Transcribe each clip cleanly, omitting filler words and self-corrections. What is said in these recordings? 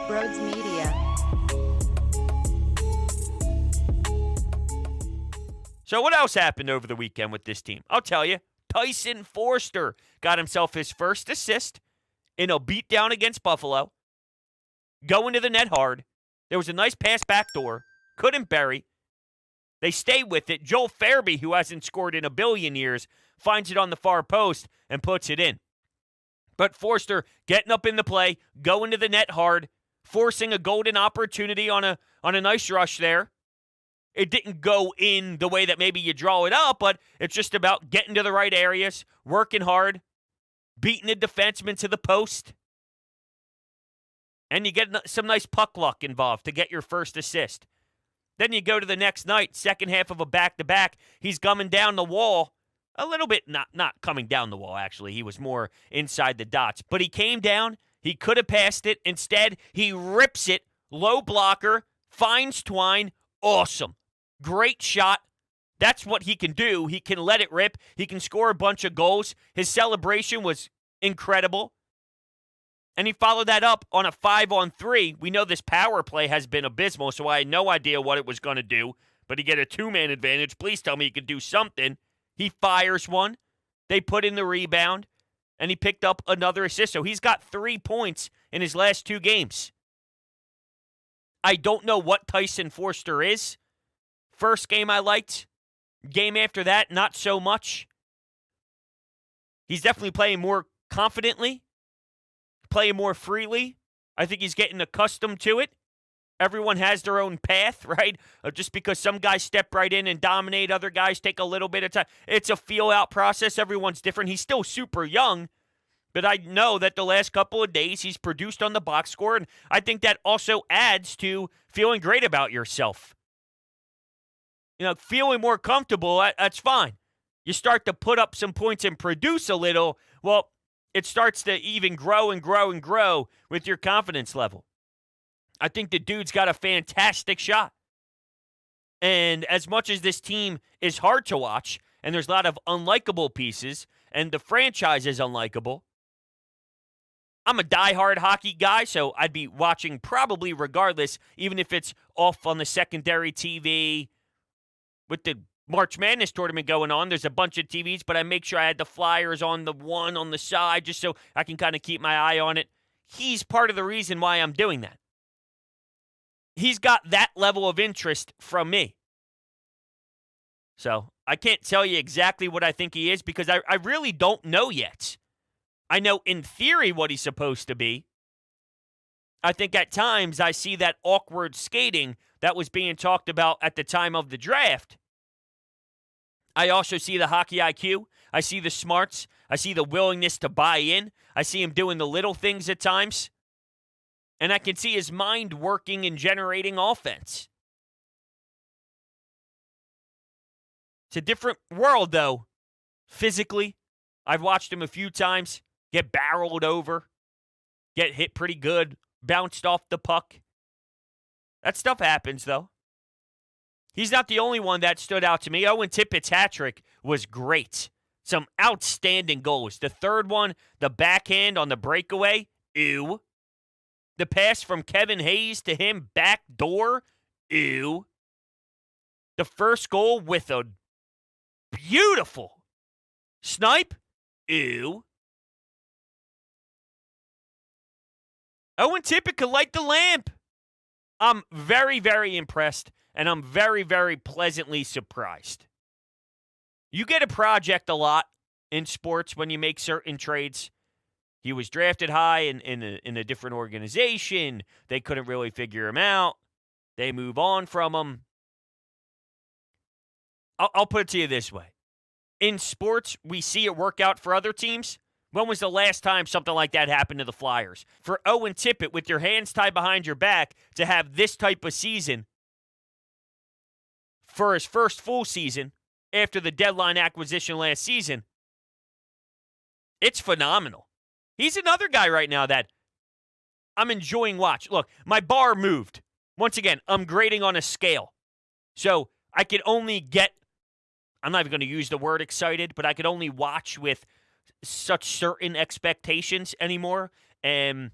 Brodes Media. So what else happened over the weekend with this team? I'll tell you. Tyson Foerster got himself his first assist in a beatdown against Buffalo. Going to the net hard. There was a nice pass backdoor. Couldn't bury. They stay with it. Joel Farabee, who hasn't scored in a billion years, finds it on the far post and puts it in. But Foerster getting up in the play, going to the net hard, forcing a golden opportunity on a nice rush there. It didn't go in the way that maybe you draw it up, but it's just about getting to the right areas, working hard, beating the defenseman to the post. And you get some nice puck luck involved to get your first assist. Then you go to the next night, second half of a back-to-back. He's coming down the wall. A little bit, not coming down the wall, actually. He was more inside the dots. But he came down. He could have passed it. Instead, he rips it. Low blocker. Finds Twine. Awesome. Great shot. That's what he can do. He can let it rip. He can score a bunch of goals. His celebration was incredible. And he followed that up on a 5-on-3. We know this power play has been abysmal, so I had no idea what it was going to do. But he get a two-man advantage. Please tell me he could do something. He fires one. They put in the rebound. And he picked up another assist. So he's got 3 points in his last 2 games. I don't know what Tyson Foerster is. First game I liked. Game after that, not so much. He's definitely playing more confidently. Playing more freely. I think he's getting accustomed to it. Everyone has their own path, right? Just because some guys step right in and dominate, other guys take a little bit of time. It's a feel-out process. Everyone's different. He's still super young, but I know that the last couple of days he's produced on the box score, and I think that also adds to feeling great about yourself. You know, feeling more comfortable, that's fine. You start to put up some points and produce a little, well, it starts to even grow and grow and grow with your confidence level. I think the dude's got a fantastic shot. And as much as this team is hard to watch, and there's a lot of unlikable pieces, and the franchise is unlikable, I'm a diehard hockey guy, so I'd be watching probably regardless, even if it's off on the secondary TV. With the March Madness tournament going on, there's a bunch of TVs, but I make sure I had the Flyers on the one on the side just so I can kind of keep my eye on it. He's part of the reason why I'm doing that. He's got that level of interest from me. So I can't tell you exactly what I think he is because I really don't know yet. I know in theory what he's supposed to be. I think at times I see that awkward skating that was being talked about at the time of the draft. I also see the hockey IQ. I see the smarts. I see the willingness to buy in. I see him doing the little things at times. And I can see his mind working and generating offense. It's a different world, though. Physically, I've watched him a few times get barreled over, get hit pretty good, bounced off the puck. That stuff happens, though. He's not the only one that stood out to me. Owen Tippett's hat trick was great. Some outstanding goals. The third one, the backhand on the breakaway, ew. The pass from Kevin Hayes to him, back door, ew. The first goal with a beautiful snipe, ew. Owen Tippett could light the lamp. I'm very, very impressed, and I'm very, very pleasantly surprised. You get a project a lot in sports when you make certain trades. He was drafted high in a different organization. They couldn't really figure him out. They move on from him. I'll put it to you this way. In sports, we see it work out for other teams. When was the last time something like that happened to the Flyers? For Owen Tippett, with your hands tied behind your back, to have this type of season for his first full season after the deadline acquisition last season, it's phenomenal. He's another guy right now that I'm enjoying watch. Look, my bar moved. Once again, I'm grading on a scale. So I could only get, I'm not even going to use the word excited, but I could only watch with such certain expectations anymore. And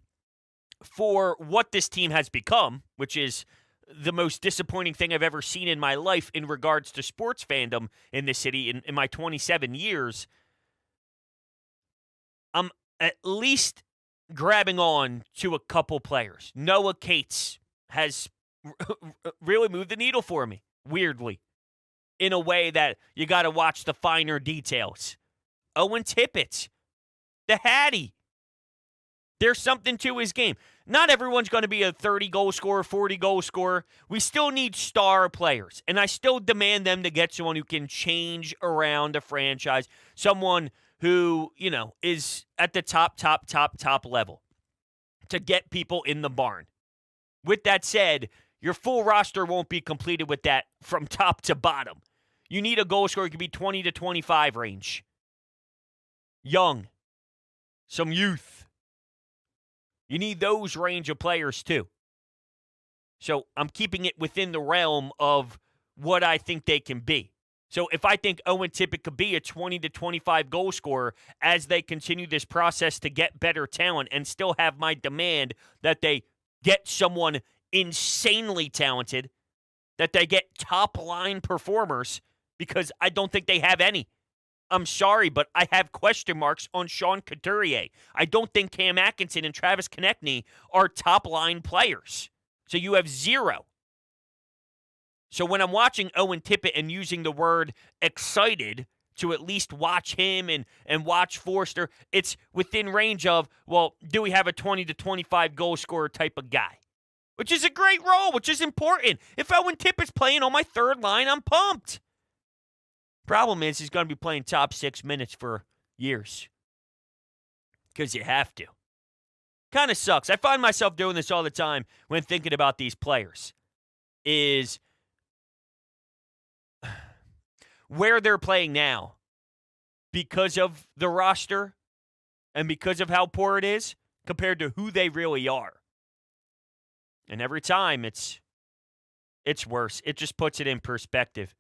for what this team has become, which is the most disappointing thing I've ever seen in my life in regards to sports fandom in this city in my 27 years, I'm at least grabbing on to a couple players. Noah Cates has really moved the needle for me, weirdly, in a way that you got to watch the finer details. Owen Tippett, the Hattie. There's something to his game. Not everyone's going to be a 30-goal scorer, 40-goal scorer. We still need star players, and I still demand them to get someone who can change around a franchise, someone who, is at the top level to get people in the barn. With that said, your full roster won't be completed with that from top to bottom. You need a goal scorer who can be 20 to 25 range. Young. Some youth. You need those range of players too. So I'm keeping it within the realm of what I think they can be. So if I think Owen Tippett could be a 20 to 25 goal scorer as they continue this process to get better talent and still have my demand that they get someone insanely talented, that they get top-line performers, because I don't think they have any. I'm sorry, but I have question marks on Sean Couturier. I don't think Cam Atkinson and Travis Konechny are top-line players. So you have zero. So when I'm watching Owen Tippett and using the word excited to at least watch him and watch Foerster, it's within range of, well, do we have a 20 to 25 goal scorer type of guy? Which is a great role, which is important. If Owen Tippett's playing on my third line, I'm pumped. Problem is, he's going to be playing top 6 minutes for years. Because you have to. Kind of sucks. I find myself doing this all the time when thinking about these players. Is where they're playing now, because of the roster and because of how poor it is, compared to who they really are. And every time it's worse. It just puts it in perspective.